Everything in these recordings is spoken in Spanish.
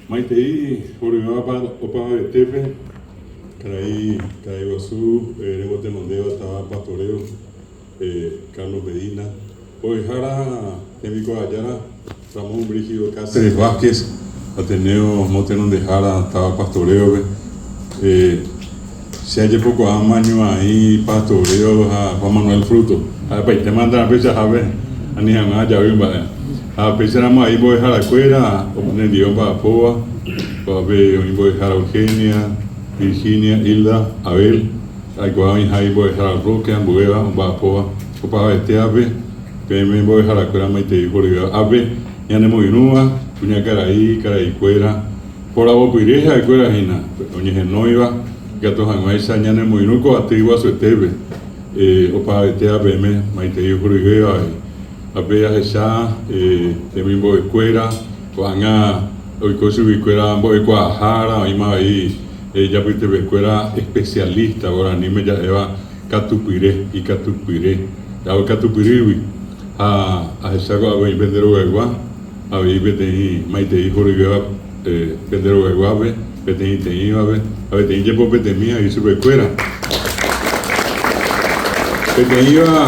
Maitei, Orioapa, Opa Tepe, Caraí, Caraiguazú, Rebote Mondeo, estaba Pastoreo, Carlos Medina, Oejara, Enrico Ayala, Ramón Brígido Cáceres Vázquez, Ateneo Motenon de Jara, estaba Pastoreo, se hace poco año ahí, Pastoreo, a Juan Manuel Fruto, a te mandan a veces a ver, a ni jamás ya vi, a pesar de ahí voy a dejar la cuera, o poner Dios para Poa, para ver, voy a dejar a Eugenia, Virginia, Hilda, Abel, ahí voy a dejar a Roque, Ambueva, para Poa, o para este ave, que me voy a dejar la cuera, me te digo, ave, ya no me inúa, puña Caraí, cuera, por la boca ireja, cuera, Gina, oye, no iba, gatos anguaisa, ya no me inúco, a ti igual su esteve, o para este ave, me te digo, apenas esa también voy a escuela cuando hoy cosa voy a escuela voy a Guadalajara ahí más ahí ya pues te voy a escuela especialista ahora ni me ya lleva catupiré ya voy catupiré a esa cosa voy a vender huevo a ver vete más te dijo que vender huevo vete te iba a ver te llevo vete mía y sube escuela vete iba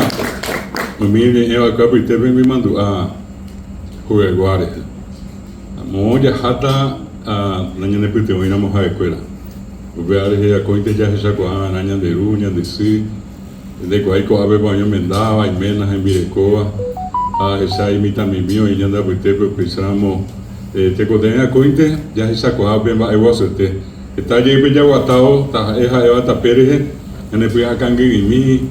mire, eu acabo de ter me mandou a Uruguai. A moja hata a nanya ne pute oina moja escuela. O veare he a cointe já já com a nanya de runya de si. De quai co ave banho mendava e mena em birecoa. A essa imita mimio e anda pute pe pensamos te coten a cointe já já com ave ba eu acertei. Está je be já watao ta eja eu ta pereje. Ene pui a kangi mi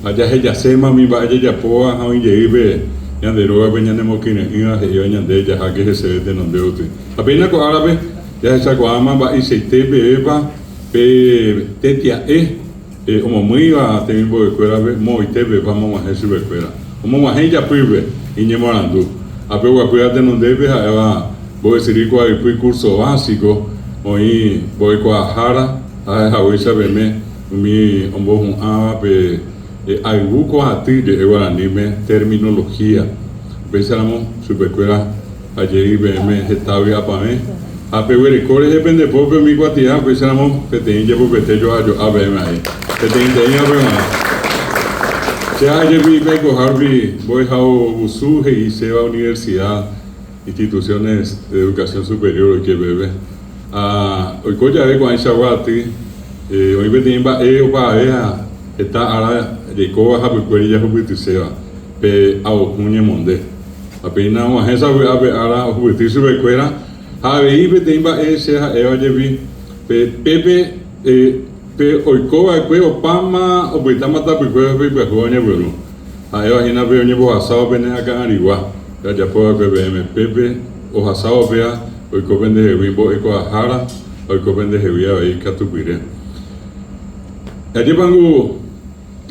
allá ella se mami va ella poa a un lleve ya de roba peña ne mokine iba he yo de ella a que se de donde usted apenas con árabe ya esa guama va y se te beba pe tetia como muy va te mismo de escuela muy te vamos a hacer escuela como más ella pibe y ñemorando a pe va cuidarte donde debe va voy a decir cuál fue curso básico hoy voy a Jara a hoy saberme mi hombo un pe algo a ti de anime terminología pensamos superescuela ayer BM estaba para mí a pedir core depende poco mi guatía pensamos que te llevo que te yo a BM ahí que te tenía se ayer vi me Harvey voy a usuje y se va a universidad instituciones de educación superior que bebe hoy coya de con esa guati hoy me tenía para está ahora de coba a ya jubitiseba pe a ocuñe monde apenas uma esa ave ara jubitisu bequera a ibe temba ese a eva jevi pe pepe pe oikoa pe opama obitama ta pe pe joña bueno a eva hina pe oñe bo asao bene acá ariwa ya po pe bm pepe o asao vea oiko bende wimbo eko ajara oiko bende hevia aí catupire allí bangu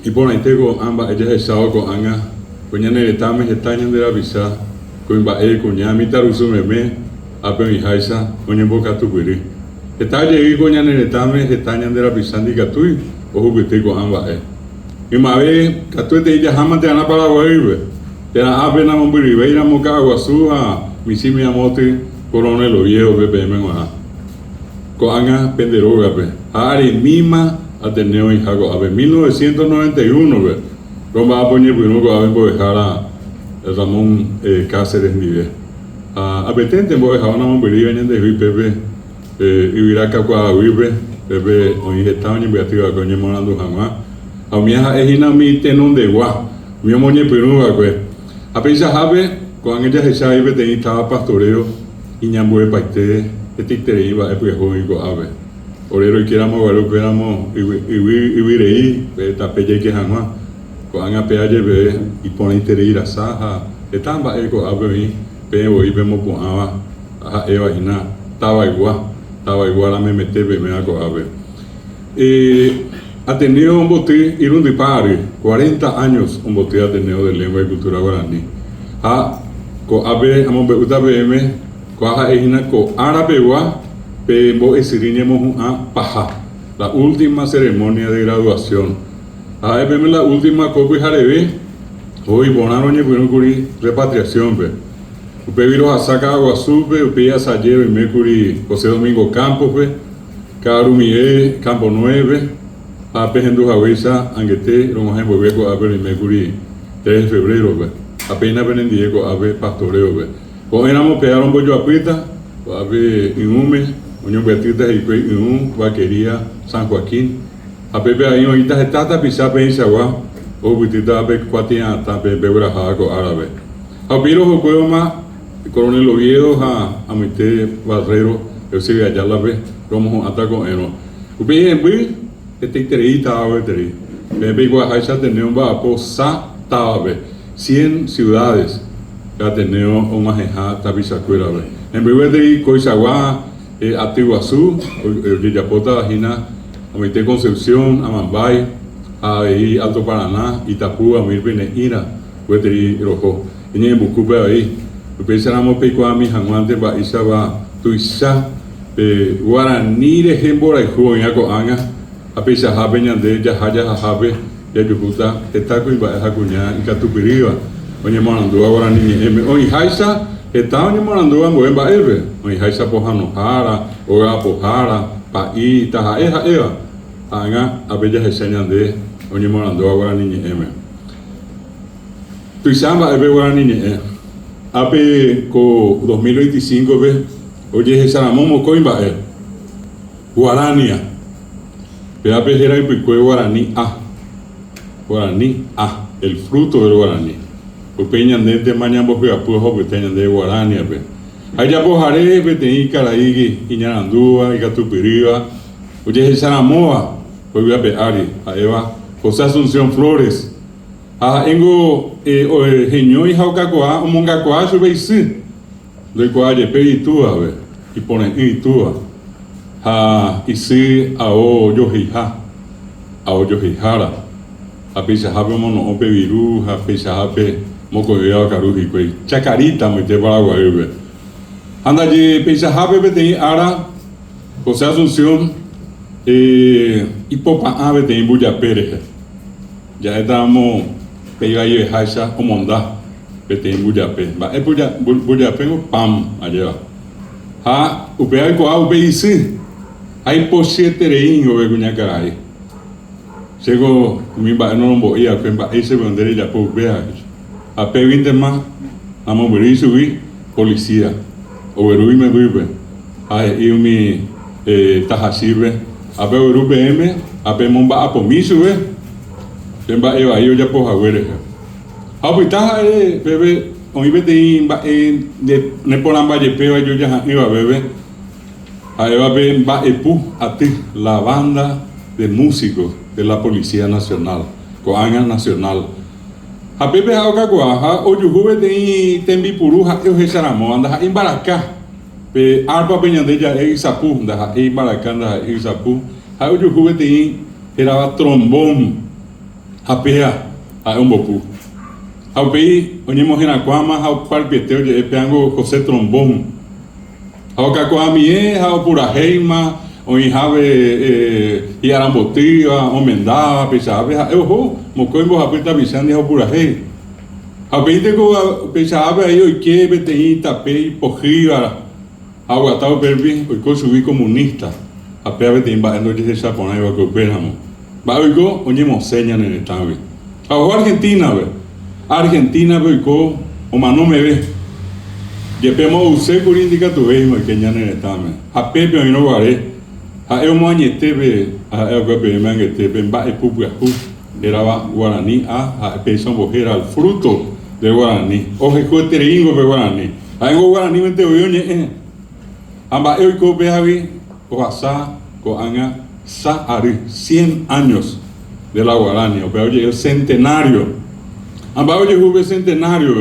y por ahí tengo ambas ellas estado con anga coñane de tames estañan de la visa con ba coñami tarusu meme ape mi haisa coñe boca tu piri está llegué coñane de tames estañan de la visa ni catui o jubite con ambas y ma ve catui de ella jamás te ana para volver te la ape na mombiri veira moca aguazú a misimi amote coronel lo viejo ppm con anga penderoga pe ari mima Ateneo y Jago, a ver, 1991, ve, como va a poner bueno, va a dejar a Ramón Cáceres Nive. A Betente voy a dejar una movilidad en de Pepe, y Viraca Guadalupe, Pepe, hoy estaba en Beatriz, coño, morando jamás. A mi hija es una mi tenón de gua, mi moñe peruga, pues. A pesar jabe, con ella se sabe que estaba pastoreo, y ñambo paite, este iba a joven y ave. Orero y queramos ver que éramos y vireí tapelle que jamás con a peaje ve y pone interés a saja están va eco abe pero y vemos con a eva ina estaba igual a me meter me hago a ver ha tenido un bote ir un disparo 40 años un bote ha tenido de lengua y cultura guaraní con abe amo beuta bm con a ina con árabe Pero esiriñemos a paja, la última ceremonia de graduación. A ver, la última copa y jarebe, hoy bonaron y repatriación, ve. Upe viro a saca Aguazú, ve, upe a Sayero y Mercury, José Domingo Campos, ve, Carumie, Campo 9, Ape Hendú Javisa, Anguete, Romajen Bobeco, Ape y Mercury, 3 de febrero, ve. Apenas ven en Diego, Ape Pastoreo, ve. Cuando éramos pegaron Boyo Apita, Ape Inume, Unión Beatriz y Inum, Vaquería, San Joaquín, Ape ahí ahorita está tapizada en Sagua, o Butita Ape Cuatia, Tape, Bebrajaco, Árabe. Apiro Jocuema, Coronel Oviedo, a Mite Barrero, eu sei allá la vez, como ataco eno. Upe en Bui, Teiterita, Aveteri. Bebe Guajaisa tenía un vapo, Sa, Tabe, 100 ciudades, ya tenía un majeja, Tabisacuera. En Bui de Coizagua, Atiguazú, el Yapota, Vagina, a Mite Concepción, Amambay, ahí Alto Paraná, Itapú, Amir Beneira, Veteri Rojo. En Bucupe ahí. Pensamos que cuando mi Juan de Baisa va tuisa Guaraní de Jembora y Juan Yaco Anga a pesar de Peñande ya haya jabe ya yujuta está con Baja Cuña y Catupiriva oye Morandúa Guaraní oye Jaisa está oye Morandúa en Baelve oye Jaisa Pojano Jara Oga Pojara Paí Taja Eva Anga a Bella Jeseñande oye Morandúa Guaraní tuisamba Eve Guaraní Ape co 2025 ve oye Jesaramón Mocoimba Guarania pe ape era el pico Guaraní el fruto del Guaraní o peñan de mañana porque apujo que tenían de Guarania pe allá pojare pe tení caraí Iñarandúa y Catupiriva oye Jesaramoa pues a pe Ari a Eva José Asunción Flores engo genio y jaucacoa o mongacoa sube y sí de cualle peitúa ve y pone itúa y sí a yohijara a pisa jabe mono ope viru a pisa jabe moco de caruji pues chacarita me te paraguay ve anda allí pisa jabe te ara José Asunción y popa ave te en Bulla Pérez ya estamos pega y Jaisa o Mondá que te en Bullapé va Bullapé o pam allá upea co au beisi hay por 7 rein o beguña caray chego mi ba no boia que ba ese bandera ya por vea a pe 20 más amo buri subir policía o berui me vive eu mi tajasibe a pe beru PM a pe momba a pomisu Temba eva yo ya po agüere. Ahorita bebé hoy vete de ne poran valle peo yo ya iba bebé. A eva be va epu a ti la banda de músicos de la Policía Nacional, Coanga Nacional. A bebé a oca o yo vete tembi puruja eu Jesaramo anda en Baracá. Pe arpa peñande ya Isapu da en Baracá da Isapu. A yo vete era trombón apea a bopu aupei onimo hena kwama au parpeteu de peango José Trombón au kakwami au puraheima o inhave e arambotiva o mendava pesave eu mocoimbo apita bisande au purahei aupei te ko pesave aí o que betei tapei porriva au atau perbi o ko subi comunista apea betei ba no de sapona eu ko peramo Babico, oñemo señan en el estado. Ahora Argentina, Babico, o mano me ve. Yepemo use por indica tu vez, que ñan en el estado. A Pepe, no guaré. A eu moañetebe, a eu que me manguetebe, en ba epupu, era guaraní, a peson bojera, al fruto de guaraní. Oje, coeteringo de guaraní. A engo guaraní, mente oye, amba eu que veavi, o asá, o anga. Sahari, 100 años de la Guarania, oye, el centenario. Amba oye, el centenario,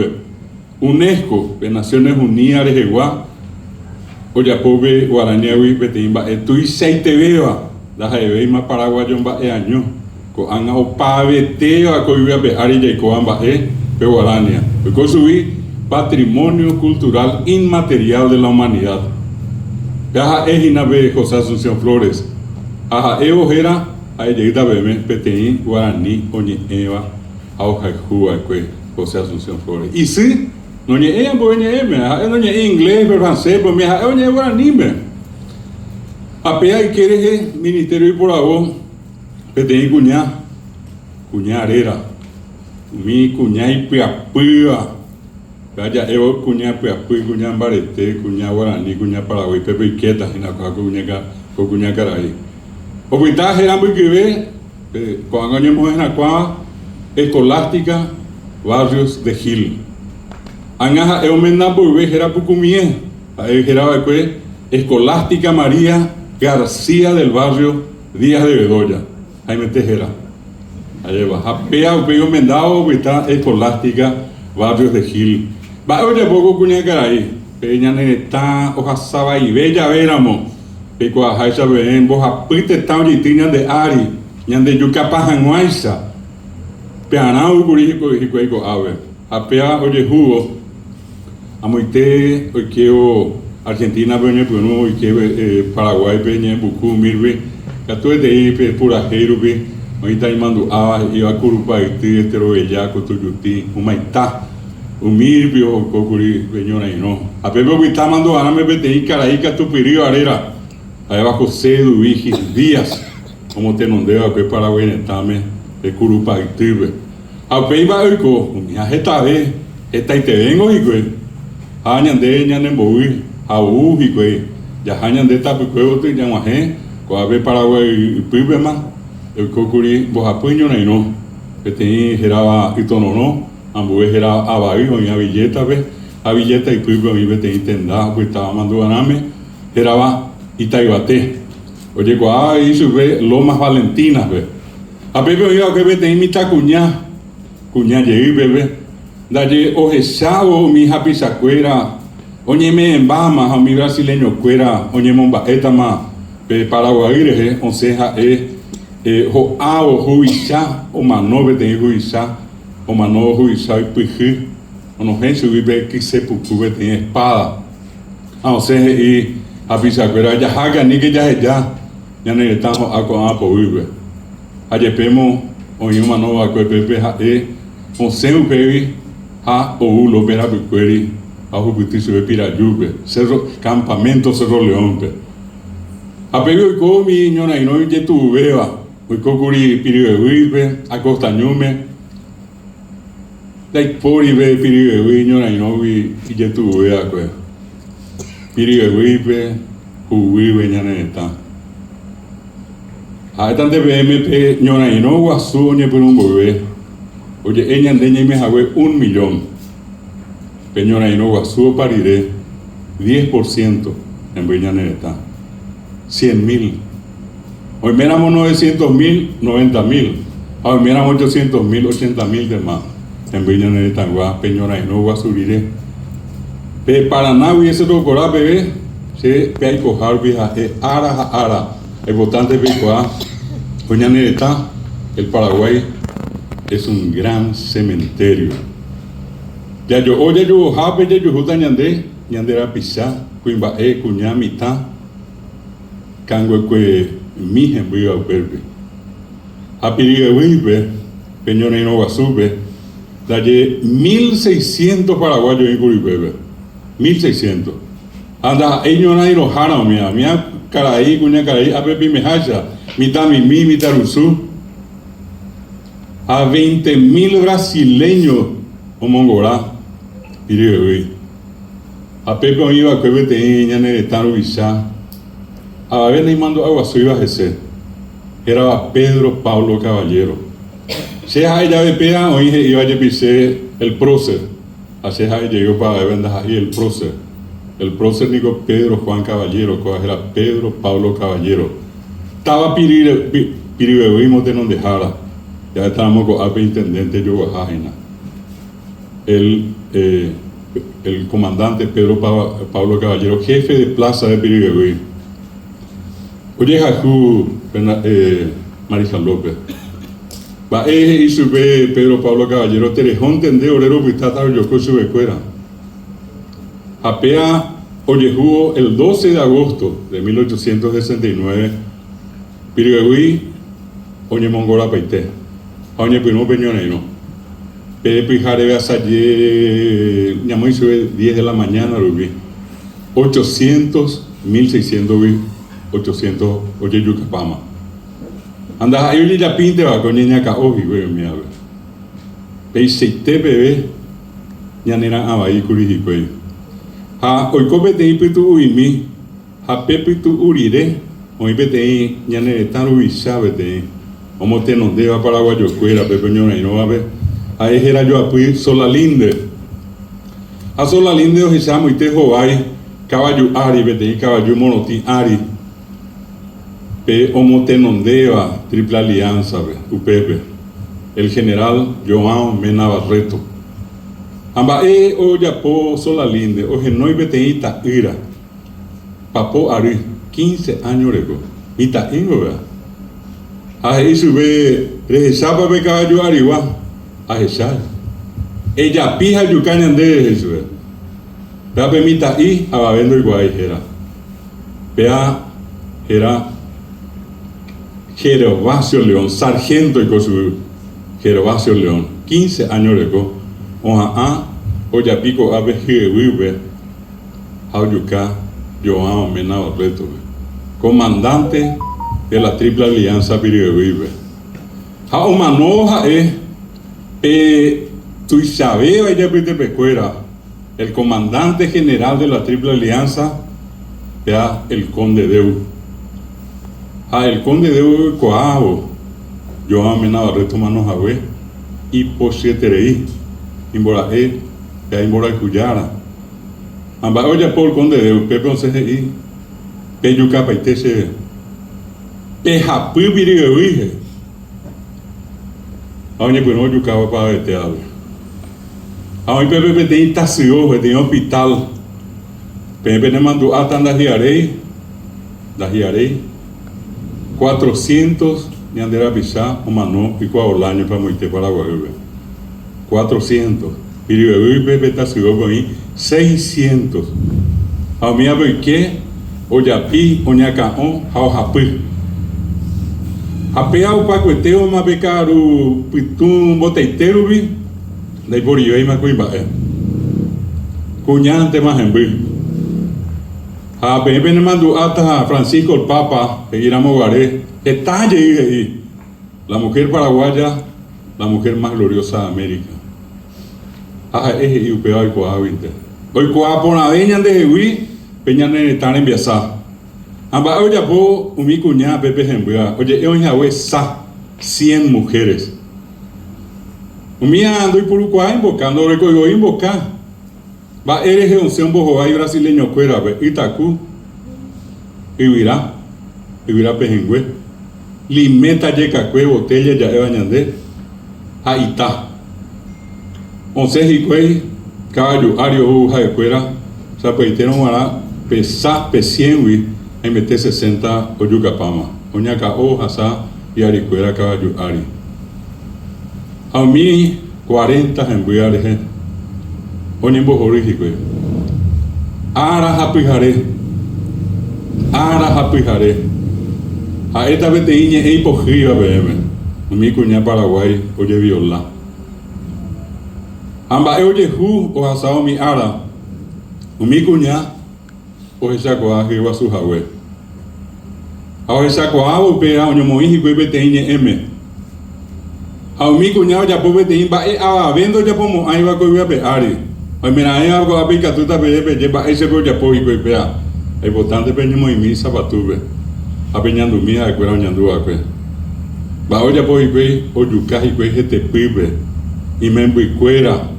UNESCO, de Naciones Unidas de Jehová, oye, pobre Guarania, betimba, tu y seite beba, la jeve más paraguayo, ba año, con anga o paveteo a coibia behari y coamba pe Guarania, porque subí patrimonio cultural inmaterial de la humanidad. Caja es inabe José Asunción Flores. Ojera, a ella bebé, peteín, guaraní, oñe eva, a hoja jua, José Asunción Flores. Y sí, no ñe pues no ñe inglés, pero francés, pues me no ñe guaraní, apea y quiere ministerio y por vos, que tenés cuñá arera, mi cuñá y peapúa, vaya, evo cuñá peapú, cuñá barete, cuñá guaraní, cuñá paraguay, pepe y quieta, en la cuñá caray. O pues está gerando y que ve, cuando añamos en la escolástica, Barrios de Gil. Anaja eomenda por ver era pucumie, era Escolástica María García del barrio Díaz de Bedoya, Jaime Tejera. Ahí va, apea o pego mendado, está Escolástica Barrios de Gil. Va oye poco cuña caray, peña neta, hoja saba y bella veramo, peco a jaisa ven, vos apite tan yitiña de Ari, ñan de yucapajan guaisa. Peanao curico y cueco ave. Apea oye jugo. Amoite oikeo Argentina peña puno oikeo Paraguay peña buku mirbe. Catue de ahí purajero be. Ahorita mando iba curupa y estero bellaco tuyuti. Umaita. Umirbio cocuri peñona y no. Apepe oita mando aname betei caraíca tu pirio arera. Ahí va José Dubigi Díaz. Como te nondeo que Paraguay netame. De curupa y tibe. A peiba oiko, mia esta vez, esta y te vengo y que, hañan de ñan boui, a y que, ya hañan de tapi cuevo te llamaje, coabe Paraguay y pibe más, el cocuri, vos apuño no, que te geraba y tono no, ambue geraba a baío y a billeta y pibe a mí me te intendaba, pues estaba mandando ganame, geraba y taibate. Oye, coa y sube Lomas Valentinas, ve. A Pepe oiga que vete en mi cuñá llegué bebé, dalle ojesavo mi hija pisacuera, oñeme en Bama a mi brasileño cuera, oñeme etama, paraguayre, onceja jo ao juiza, o mano vete en juiza, o mano juiza y piji, o no gente vive que se pucu vete en espada, a onceja y a pisacuera, ya haga ni que ya necesitamos a con apo vive. Ayepemo oye mano a pepe on seu pevi a o lo pera pequeri a jubuti se pirayube cerro campamento Cerro León pe a pepe ko mi ñona y no ye tu beba o kokuri piribe a costañume dai pori be piribe ñona y no vi ye tu beba ko piribe ubi ñana está. A tante BMP ñona y no guasu oñe por un bebé. Oye, ella andeña y me jabe 1 millón. Peñona y no guasu pariré 10% en Beñaneta. 100.000. Hoy miramos 900.000, 90.000. Hoy miramos 800.000, 80.000 de más. En Beñaneta, Peñona y no guasurire. Pe Paraná hubiese tocado bebé. Se pe hay cojar vieja ara. El votante Picoa, Coñaneta, el Paraguay es un gran cementerio. Ya yo, oye, yo, jape, ya yo, juta ñandera pisá, cuimba, cuñá, mitad, cangue, mijen, viva, verbe. Apirigue, vive, peñona y no gasube, dalle 1.600 paraguayos en Curibebe, 1.600. Anda, ellos no hay los jara, mía, Caraí, cuña Caraí, a Pepi Mejacha, mitad Mimi, mitad Rusú, a 20.000 brasileños o mongolá, y a Pepe iba a que tenía neretano visa, a ver ni mando agua iba a ese, era Pedro Pablo Caballero, se ha ya de pea, hoy iba a pisar el prócer, así llegó para vender ahí el prócer. El prócer Nico Pedro Juan Caballero, que era Pedro Pablo Caballero. Estaba piribeímos de donde dejara. Ya estábamos con el intendente yo Jajina. El comandante Pedro Pablo Caballero, jefe de plaza de Piribeí. Oye, Jajú, Marisa López. Va y sube Pedro Pablo Caballero, Terejón Tende, Orero Pitata, Yoko sube fuera. Apea Oyejugo el 12 de agosto de 1869, Piribeí, Oñe Mongola Paité, Oñe Pino Peñonero. Pepe Jarebe Asaye, llamó y sube 10 de la mañana, lo vi. 800, 1600, 800, oye, Yucapama. Anda, ahí le ya pinte va con ña caoji, güey, mi ave. Peiseite bebé, ña nera abai curiji, güey. Ha, hoy copete y pitu uimi, ha pepe tu urire, hoy pete ña nere tan ubisa, bete. Como te nos deba para Guayocuera, pepe ñona y no va a ver. Ahí era yo apuí Solalinde. A Solalinde os llamo y te joai, caballo ari, bete, caballo monoti ari. Pe Omotenondeva, Triple Alianza, UPP, el general João Mena Barreto. Amba o yapo Solalinde, o genoi beteita ira. Papo ari, 15 años rego. Mita ingo, vea. Ahí sube, regresaba be caballo ariwa, a echar. Ella pija yucañan de eso, vea. Vea be mita i, ababendo igual era. Vea, era Gervasio León, sargento y con su Gervasio León, 15 años de co, oja oya pico ave jehuive, Jauyuca, João Mena Barreto, comandante de la Triple Alianza Pirihuive. Jaumanoja Tuisabeo ella pide pecuera, el comandante general de la Triple Alianza, ya el conde Deu. El conde de Coabo, João Mena Barreto Manojawe, y por 7 reí, imbora ya imbora cuyara. Amba oye por conde de Pepe Onceji, Peyuca Paitese, Pejapu Virihuije. Aoñe pues no yucaba para veteado. Aoñe Pepe te intació, te hospital. Pepe ne mandó a tan dajiarei. 400 Ñandera Pizá, Omanó, y Cuaolaño para Moite Paraguay. 400. Piribebu y Pepe Tasigó con ahí 600. A mí a ver qué, Oyapi, Oñacaón, Jaojapi. Apeao pa cueteo ma becaru, Pitum, Boteiteru, de Borio y Macuiba. Cuñante más en Bill. A Pepe ne mandó hasta Francisco el Papa, que irá a Mogaré, está allí, la mujer paraguaya, la mujer más gloriosa de América. Es y upeo al cohabite. Hoy coha por la veña de Jehuí, peña ne estar en Biasá. Amba oye po, umi cuñá Pepe Jembuá, oye, yo en Yahweh sa 100 mujeres. Umi ando y por Uruguay invocando, recogió invocar. Va eres de un sembo joai brasileño cuera, Itacú, Ibirá Pejengüe, Limeta Yecacue, Botella ya Ebañandé, Aitá. Once Jicuey, Caballo, Ario, Uja de Cuera, Zapeitero Mará, Pesá, Pesienwi, MT 60, Oyucapama, Oñaca, Ojasa y Aricuera, Caballo, Ari. A mí, 40 en Buiareje. Oye, en Bojorígico, Ara Japijare, a esta vez te iñe e hipojiva, bebé, mi cuña Paraguay, oye, viola. Amba, oye, o asado mi ara, mi cuña, o esa coa que va su jagüe. A esa coa, o pea, oño moíjico y vete iñe M. A mi cuñado ya puede te imba, vendo ya como ahí va con Ari. Hoy mira, hay algo a picar, tú te lleva ese por ya puedo ir pea. El votante peñimo y misa patube. A peñando mía, a cuera oñando a cue. Va hoy ya puedo ir, o yucaji cue, este pibe. Y me embuicuera.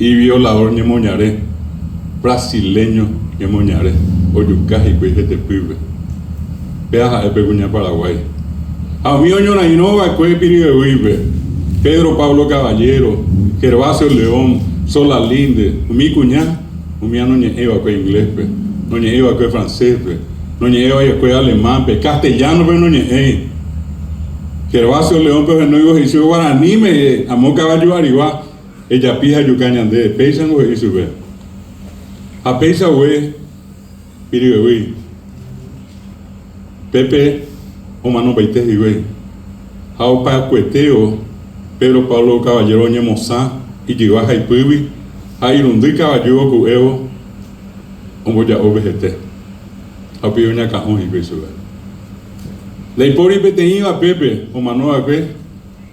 Y violador ni moñaré. Brasileño ni moñaré. O yucaji cue, este pibe. Pea a peguña Paraguay. A mí oño na inova cue piribe. Pedro Pablo Caballero. Gervasio León. Solalinde, mi cuñá, mi no lleva que inglés, no lleva que francés, no lleva que alemán, castellano, pero no lleva. Gervasio León, pero no iba a decir guaraní, me amó caballo arriba, ella pija yucañan de peisan o eso ve. A peisa we, piriwe, Pepe, o mano baite y we. How pa cueteo, Pedro Pablo Caballero ñemosá. y llegó a Jaipubi, a Irundi caballo cuevo, un boya OBGT. A pido una cajón y peso. La hipori pete iba Pepe, o Manoa que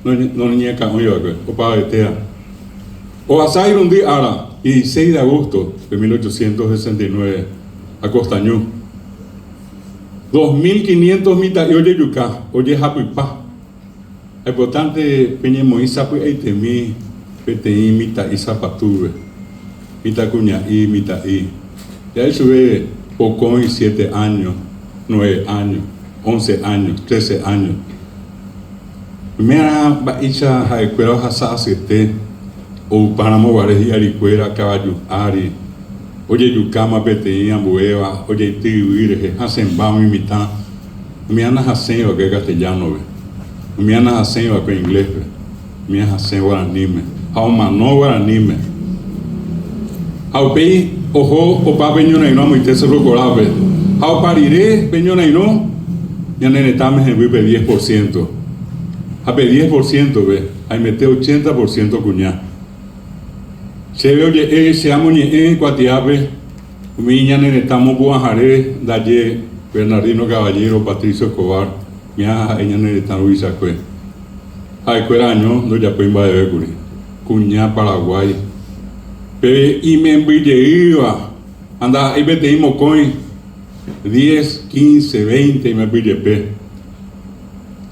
no niña cajón iba que, o para Betea. O a Irundi Ara, y 16 de agosto de 1869, a Costañú. 2.500 mitad y oye yuca, oye japuipá. Es importante peñe moisa pues ahí temí, peteí mitad y zapatube, mitad cuña y mitad y. Ya sube poco y 7 años, 9 años, 11 años, 13 años. Mira, baicha jaecuera hasa siete, o paramo guareji aricuera caballo ari. Oye yucama peteí ambueva, oye tibuire, hacen bam y mitad. Me han hacen o que castellano ve. Me han hacen o que inglés ve. Me han hacen guaranime. Hao mano guaranime. Hao pei ojo o pa peñona y no muy te se lo corabe. Hao pariré peñona y no. Ya nenetame en vive 10%. Ape 10% ve. Ahí mete 80% cuñá. Se ve oye se amo ni cuatiape. Mi niña nenetamo buajaré dalle Bernardino Caballero, Patricio Escobar, mi hija ella nenetamo Luisa Cue. Ay cueraño no ya pues va de Becuri. Cuñá Paraguay. Pero y me iba. Anda ahí vete y mocoy 10, 15, 20 y me pide pe.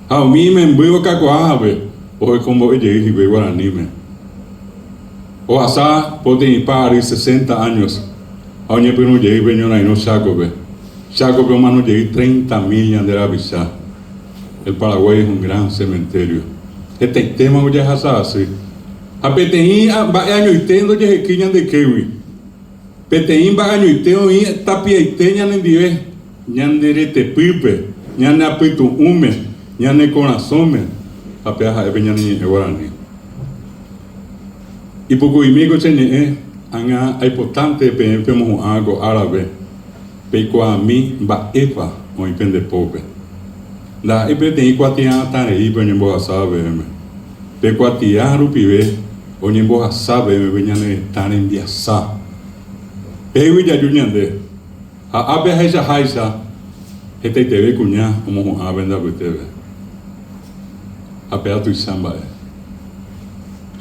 A mí me envío cacoabe. O es como ella y ve guaranime. O asá pote y pari 60 años. A oñe pero llegué veñona y no saco ve. Saco pe mano llegué 30 millas de la visa. El Paraguay es un gran cementerio. Este tema ya es así. A peteín va año y tendo ya se quiñan de Kewi. Peteín va año y tendo y tapia y teñan en dive. Ñan de te pipe, ñan de apitu ume, ñan de corazón. A peaja de peñan ni guarani. Y poco y migo se anga hay potente pemos algo árabe. Peco a mí va epa o impende pobre. La epete cuatia tare y venimos a saber. Pecuatia rupive o nimbo a saber me venían tan en viasa. Pewi ya yuñande. A abe haisa este te ve cuña como a venda beteve. A peatu y samba.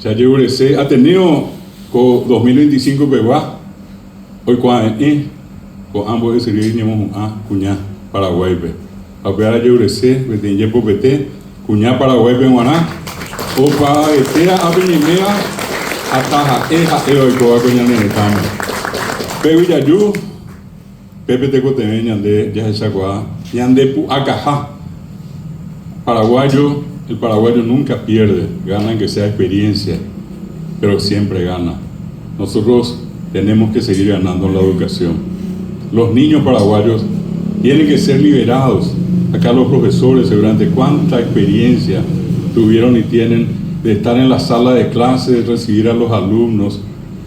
Ya yo se ha tenido con 2025 pegua. Hoy cuando con ambos ese día tenemos a cuña Paraguay. A ver yo se me llevo bete cuña Paraguay guaná. O para etea a venimea ataja hoy con cuña nenetama. Pero ya yo Pepe te cote ñande ya esa gua ñande pu acaja. Paraguayo, el paraguayo nunca pierde, gana que sea experiencia, pero siempre gana. Nosotros tenemos que seguir ganando en la educación. Los niños paraguayos tienen que ser liberados. Acá los profesores, seguramente cuánta experiencia tuvieron y tienen de estar en la sala de clase, de recibir a los alumnos.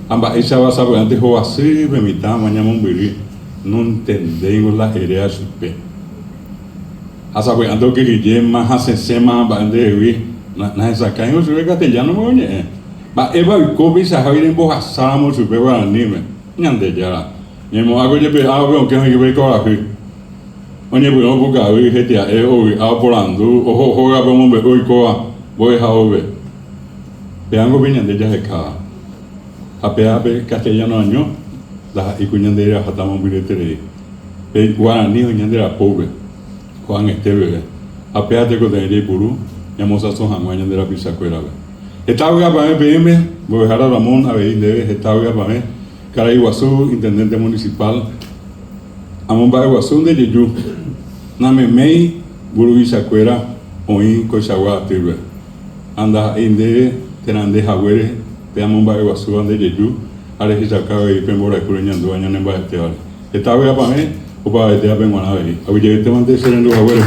Ambas esa vas a ver antes o así, me mitad mañana un vivir. No entendemos las ideas de su pe. Hasta cuando que Guillem más hace sema bande de vi, na esa caño se ve castellano me oye. Va eva y copi se javier en bojasamos su pe guaranime. Ñande ya. Ni mo hago ye pe hago que me ve coraje. Oye pues no porque hoy gente hoy a porando ojo joga como me hoy coa voy a ove. Veango viñande ya de cada. A pe castellano año. La icuñandera hatamos biletere. El guaraní ñandera pobre. Juan Esteve. Apeate con el Purú. Llamamos a son ñandera pisacuera. Estaba para mí PM, voy a dejar a Ramón a ver debe estaba para mí. Caraiguazú, intendente municipal. Amón Baiguazú de Yeyu. Name Mei, Buru Bisacuera, Oin Cochagua Tibe. Anda inde, tenande Jaguere, te Amón Baiguazú de Yeyu. Ahora se acaba de ir por la escuela en 2 años en Baeste. Esta vez para mí, o para este a Penguanabe. A ver, te manté ser en los abuelos.